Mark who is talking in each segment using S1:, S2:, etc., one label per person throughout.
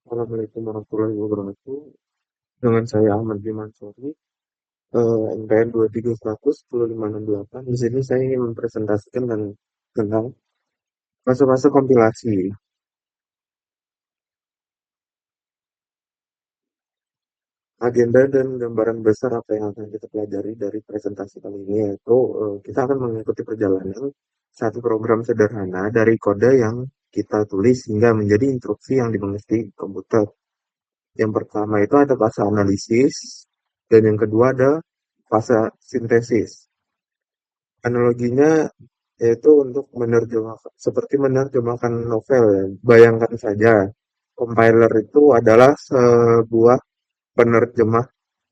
S1: Assalamualaikum warahmatullahi wabarakatuh. Dengan saya Ahmad Bimansuri, NPM 2311058. Di sini saya ingin mempresentasikan tentang fase-fase kompilasi. Agenda dan gambaran besar apa yang akan kita pelajari dari presentasi kali ini yaitu kita akan mengikuti perjalanan satu program sederhana dari kode yang kita tulis hingga menjadi instruksi yang dimengerti komputer. Yang pertama itu ada fase analisis dan yang kedua ada fase sintesis. Analoginya yaitu untuk menerjemahkan, seperti menerjemahkan novel. Ya. Bayangkan saja, compiler itu adalah sebuah penerjemah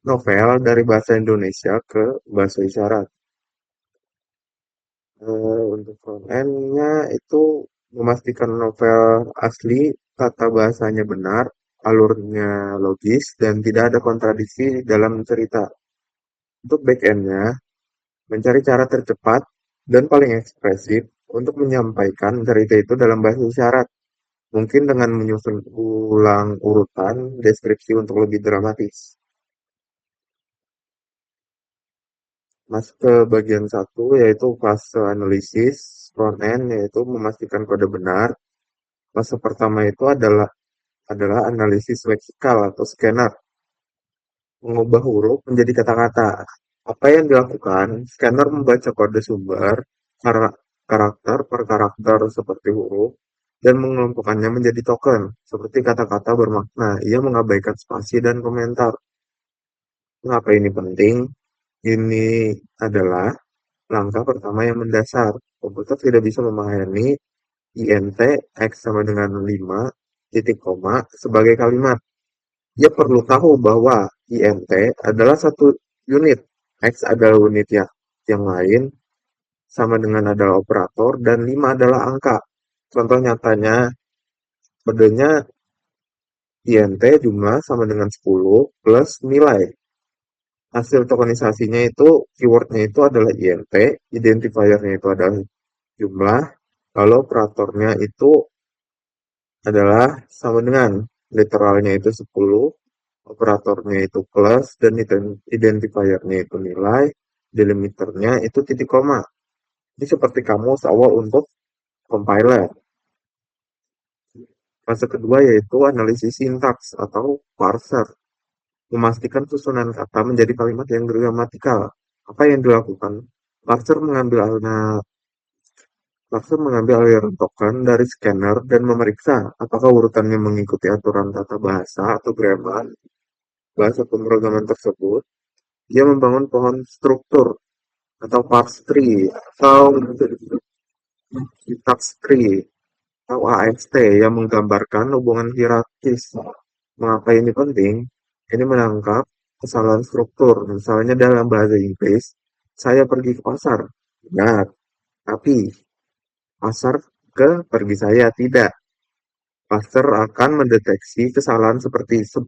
S1: novel dari bahasa Indonesia ke bahasa isyarat. Untuk front end-nya itu memastikan novel asli, tata bahasanya benar, alurnya logis, dan tidak ada kontradiksi dalam cerita. Untuk back end-nya, mencari cara tercepat dan paling ekspresif untuk menyampaikan cerita itu dalam bahasa isyarat. Mungkin dengan menyusun ulang urutan deskripsi untuk lebih dramatis. Masuk ke bagian satu yaitu fase analisis front end yaitu memastikan kode benar. Fase pertama itu adalah analisis leksikal atau scanner, mengubah huruf menjadi kata-kata. Apa yang dilakukan? Scanner membaca kode sumber, karakter per karakter seperti huruf, dan mengelompokkannya menjadi token, seperti kata-kata bermakna. Ia mengabaikan spasi dan komentar. Mengapa ini penting? Ini adalah langkah pertama yang mendasar. Komputer tidak bisa memahami int x sama dengan 5 titik koma sebagai kalimat. Dia perlu tahu bahwa int adalah satu unit, x adalah unit yang lain, sama dengan adalah operator, dan 5 adalah angka. Contoh nyatanya, kodenya int jumlah sama dengan 10 plus nilai. Hasil tokenisasinya itu, keywordnya itu adalah int, identifiernya itu adalah jumlah, lalu operatornya itu adalah sama dengan literalnya itu 10, operatornya itu plus, dan identifiernya itu nilai, delimiternya itu titik koma. Ini seperti kamus awal untuk compiler. Fase kedua yaitu analisis sintaks atau parser. Memastikan susunan kata menjadi kalimat yang gramatikal. Apa yang dilakukan? Parser mengambil aliran token dari scanner dan memeriksa apakah urutannya mengikuti aturan tata bahasa atau grammar bahasa pemrograman tersebut. Dia membangun pohon struktur atau parse tree atau syntax tree atau AST yang menggambarkan hubungan hierarkis. Mengapa ini penting? Ini menangkap kesalahan struktur. Misalnya dalam bahasa Inggris, saya pergi ke pasar. Benar, tapi pasar ke pergi saya tidak. Pasar akan mendeteksi kesalahan seperti 10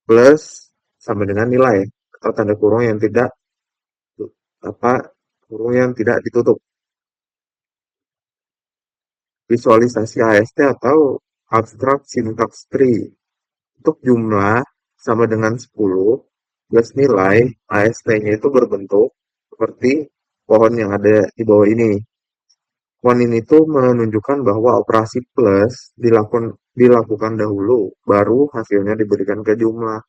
S1: plus sama dengan nilai atau tanda kurung yang tidak apa kurung yang tidak ditutup. Visualisasi AST atau Abstract Syntax Tree. Untuk jumlah sama dengan 10 plus nilai, AST-nya itu berbentuk seperti pohon yang ada di bawah ini. Pohon ini tuh menunjukkan bahwa operasi plus dilakukan dahulu, baru hasilnya diberikan ke jumlah.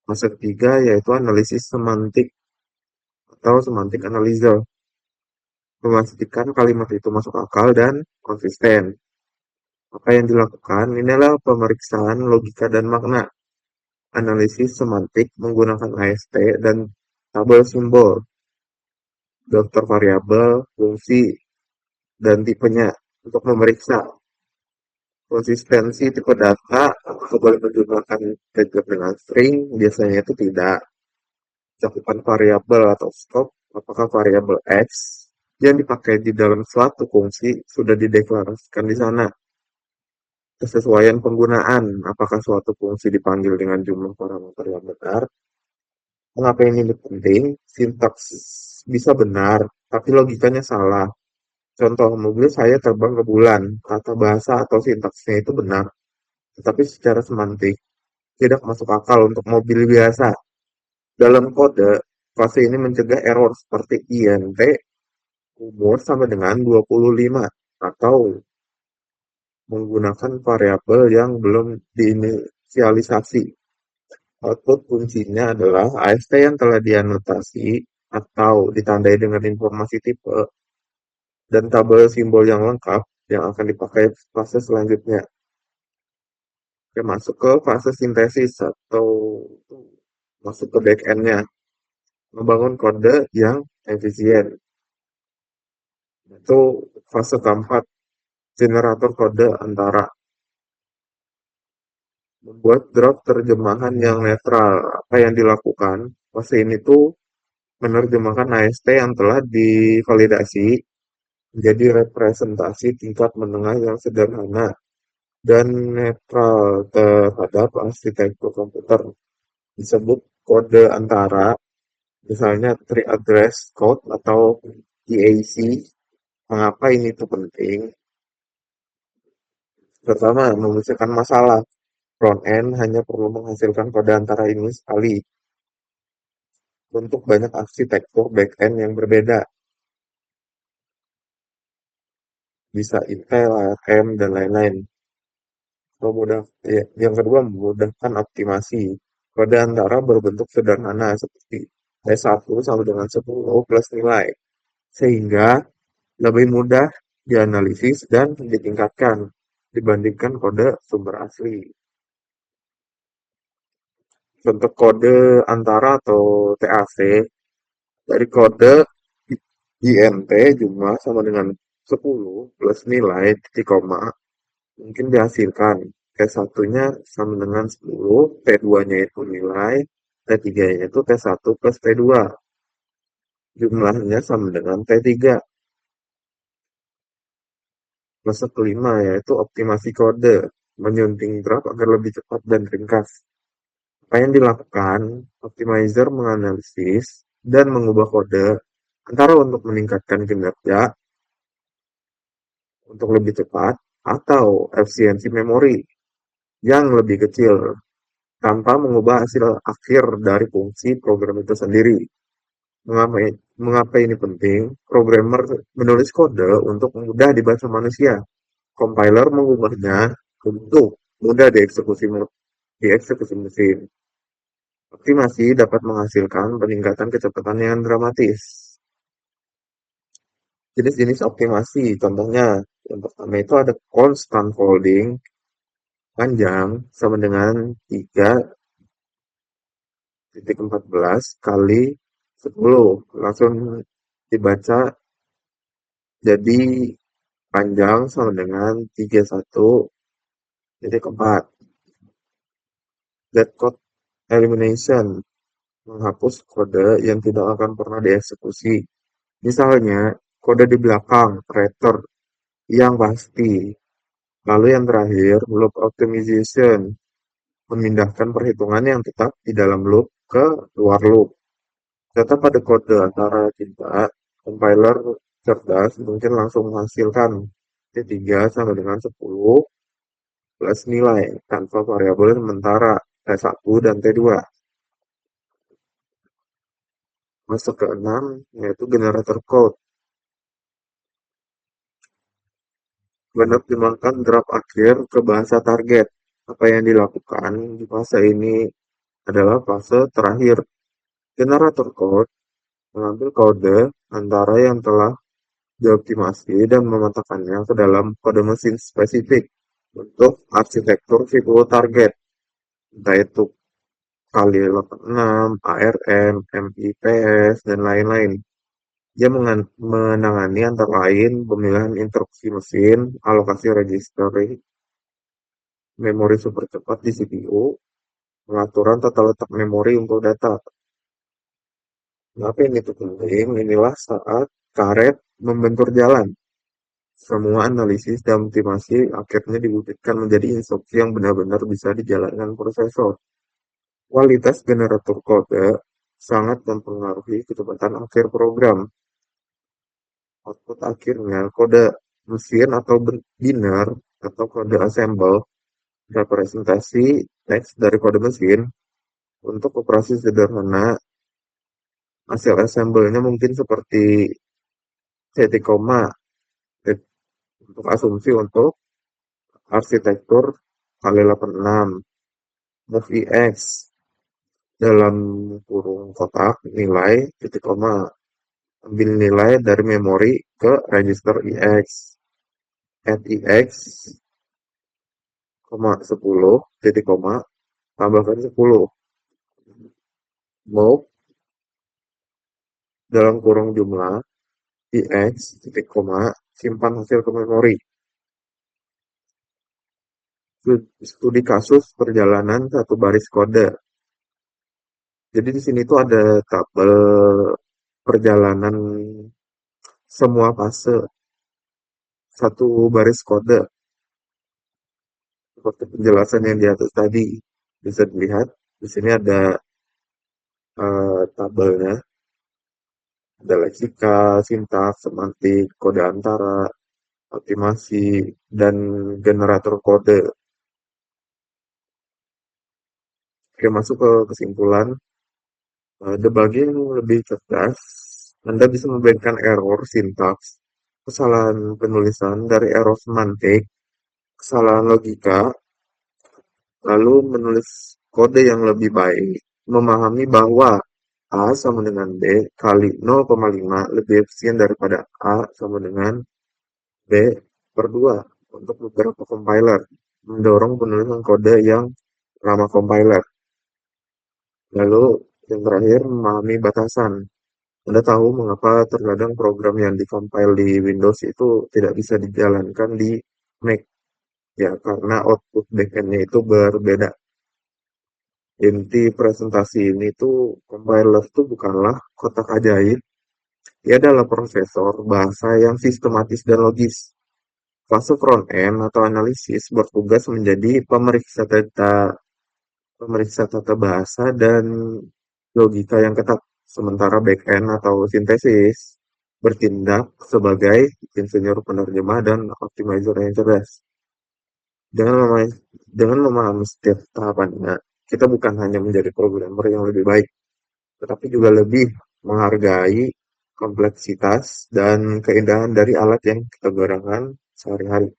S1: Fase ketiga yaitu analisis semantik atau semantik analyzer. Memastikan kalimat itu masuk akal dan konsisten. Apa yang dilakukan? Inilah pemeriksaan logika dan makna. Analisis semantik menggunakan AST dan tabel simbol, daftar variabel, fungsi, dan tipenya untuk memeriksa konsistensi tipe data. Apakah boleh menggunakan integer dengan string? Biasanya itu tidak. Cakupan variabel atau scope, apakah variabel x yang dipakai di dalam suatu fungsi sudah dideklarasikan di sana. Kesesuaian penggunaan, apakah suatu fungsi dipanggil dengan jumlah parameter yang benar. Mengapa ini penting? Sintaks bisa benar, tapi logikanya salah. Contoh, mobil saya terbang ke bulan. Tata bahasa atau sintaksnya itu benar, tetapi secara semantik tidak masuk akal untuk mobil biasa. Dalam kode, fase ini mencegah error seperti INT umur sampai dengan 25 atau menggunakan variabel yang belum diinisialisasi. Output kuncinya adalah AST yang telah dianotasi atau ditandai dengan informasi tipe dan tabel simbol yang lengkap yang akan dipakai fase selanjutnya. Oke, masuk ke fase sintesis atau masuk ke back-end-nya, membangun kode yang efisien. Itu fase keempat, generator kode antara, membuat draft terjemahan yang netral. Apa yang dilakukan? Fase ini tuh menerjemahkan AST yang telah divalidasi menjadi representasi tingkat menengah yang sederhana dan netral terhadap arsitektur komputer. Disebut kode antara, misalnya tree address code atau TAC. Mengapa ini tuh penting? Pertama, menyelesaikan masalah. Front end hanya perlu menghasilkan kode antara ini sekali untuk banyak arsitektur back end yang berbeda. Bisa Intel, ARM, dan lain-lain. Yang kedua, memudahkan optimasi. Kode antara berbentuk sederhana seperti T1 sama dengan 10 plus nilai. Sehingga lebih mudah dianalisis dan ditingkatkan dibandingkan kode sumber asli. Bentuk kode antara atau TAC dari kode INT jumlah sama dengan 10 plus nilai titik koma mungkin dihasilkan. T1-nya sama dengan 10, T2-nya itu nilai, T3-nya itu T1 plus T2. Jumlahnya sama dengan T3. Fase kelima yaitu optimasi kode, menyunting draft agar lebih cepat dan ringkas. Apa yang dilakukan? Optimizer menganalisis dan mengubah kode antara untuk meningkatkan kinerja untuk lebih cepat atau efisiensi memori yang lebih kecil tanpa mengubah hasil akhir dari fungsi program itu sendiri. Mengapa, mengapa ini penting? Programmer menulis kode untuk mudah dibaca manusia. Compiler mengubahnya untuk mudah dieksekusi mesin. Optimasi dapat menghasilkan peningkatan kecepatan yang dramatis. Jenis-jenis optimasi, contohnya yang pertama itu ada constant folding, panjang sama dengan 3,14 kali 10. Langsung dibaca jadi panjang sama dengan 31,4. Dead code elimination, menghapus kode yang tidak akan pernah dieksekusi. Misalnya, kode di belakang, writer, yang pasti. Lalu yang terakhir, loop optimization, memindahkan perhitungan yang tetap di dalam loop ke luar loop. Tetap pada kode antara kita, compiler cerdas mungkin langsung menghasilkan T3 sama dengan 10 plus nilai tanpa variabel sementara T1 dan T2. Masuk ke 6 yaitu generator code. Menerjemahkan draft akhir ke bahasa target. Apa yang dilakukan di fase ini adalah fase terakhir. Generator code mengambil kode antara yang telah dioptimasi dan memetakannya ke dalam kode mesin spesifik untuk arsitektur CPU target, entah itu kali 86, ARM, MIPS, dan lain-lain. Dia menangani antara lain pemilihan instruksi mesin, alokasi registry, memori super cepat di CPU, pengaturan tata letak memori untuk data. Kenapa ini tuh penting? Inilah saat karet membentur jalan. Semua analisis dan optimasi akhirnya diwujudkan menjadi instruksi yang benar-benar bisa dijalankan prosesor. Kualitas generator kode sangat mempengaruhi kecepatan akhir program. output akhirnya kode mesin atau binary atau kode assemble representasi teks dari kode mesin. Untuk operasi sederhana, hasil assemble-nya mungkin seperti titik koma untuk asumsi untuk arsitektur kali 86, MOVEX dalam kurung kotak nilai titik koma, ambil nilai dari memori ke register EX, add EX, 10 titik koma, tambahkan 10, move dalam kurung jumlah EX titik koma, simpan hasil ke memori. Studi kasus perjalanan satu baris kode. Jadi di sini tuh ada tabel perjalanan semua fase satu baris kode seperti penjelasan yang di atas tadi. Bisa dilihat di sini ada tabelnya, ada leksika, sintaks, semantik, kode antara, optimasi, dan generator kode. Oke, masuk ke kesimpulan. Debugging lebih cerdas, Anda bisa membedakan error sintaks, kesalahan penulisan dari error semantik, kesalahan logika, lalu menulis kode yang lebih baik, memahami bahwa A sama dengan B kali 0,5 lebih efisien daripada A sama dengan B per 2 untuk beberapa compiler, mendorong penulisan kode yang ramah compiler. Lalu yang terakhir, memahami batasan. Anda tahu mengapa terkadang program yang di-compile di Windows itu tidak bisa dijalankan di Mac. Ya, karena output backend-nya itu berbeda. Inti presentasi ini tuh, compiler itu bukanlah kotak ajaib. Dia adalah prosesor bahasa yang sistematis dan logis. Fase front-end atau analisis bertugas menjadi pemeriksa tata bahasa dan logika yang ketat, sementara back-end atau sintesis bertindak sebagai insinyur penerjemah dan optimizer yang cerdas. Dengan memahami, dengan memahami setiap tahapannya, kita bukan hanya menjadi programmer yang lebih baik, tetapi juga lebih menghargai kompleksitas dan keindahan dari alat yang kita gunakan sehari-hari.